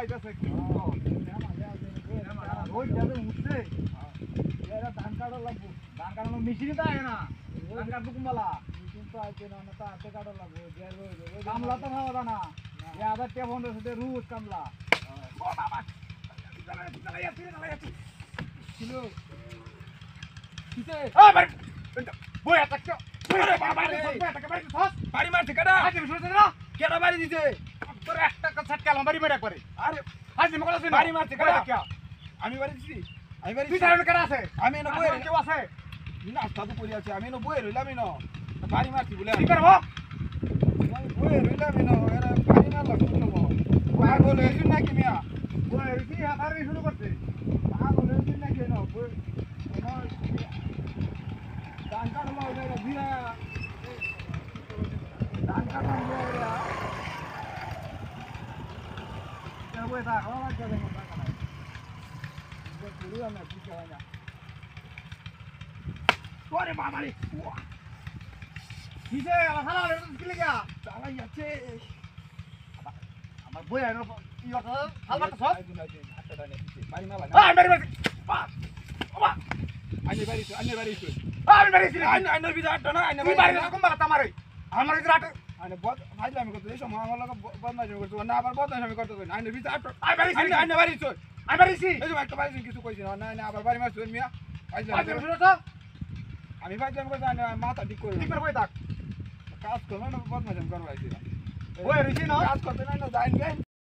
আইতাছে কি রোজ যাবে উঠছে এরা ধান কাটা লাগবো ধান কাটানো মেশিনই তো আয় না ধান কাটবো কুম্বালা মেশিন তো আইছে না তো হাতে কাটা লাগবো কামলা তো খাওয়া না এ আবার টেপ হন্ডের সাথে রুজ কামলা ও বাবা ছিল কিসে ও বাড়ি বই আটকে বাড়ি মারছে কেডা আজকে শুনছ না কেডা বাড়ি দিছে তোর একটা কথা কালাম বাড়ি মেরে করে আরে আজকে মকলা আছে বাড়ি মারছে কেডা কি আমি বাড়ি দিছি আমি বাড়ি তুই জানো কেডা আছে আমি না বই কেউ আছে না সাধু পড়ি আছে আমি না বই রইলাম না বাড়ি মারছি বলে কি করব আমি বই রইলাম না এরা বাড়ি না লাগতো না আর বলে এসিন নাকি মিয়া বই এসি হাতারে শুরু করতে আর বলে এসিন নাকি না বই আমার ধান কাটা মাও না ভিড়া ধান কাটা মাও না কেন বই দা খাওয়া লাগবে না ধান কাটা বই পুরো না বুঝা হয় না ওরে বাবা রে কিসে আমার খালা রে কি লাগা চালাই আছে আমার বই আনো কি কথা হালবা তো সব হাতটা নে বাড়ি না লাগা আই বাড়ি বাড়ি বাবা আইনে বাড়ি আমি বাড়ি ছিল আইনে বিদাটা না আইনে বাড়ি এরকম বালা আমারে আমার এই রাট আইনে বদ ভাইলা আমি করতে এসো আমার লাগা বদমাইশ করতে না আবার বদমাইশ আমি করতে কই আইনে বিদাটা আই বাড়ি আইনে বাড়ি চল আই বাড়ি ছি এই যে একটা বাড়ি কিছু কইছি না না আবার বাড়ি মারছ মিয়া আইলা শুনো তো আমি ভাইলা আমি করতে মাথা ঠিক করে ঠিক করে বই থাক কাজ করো না বদমাইশ আমি করব আইছি ওই রিছি না কাজ করতে না যাইন গাইন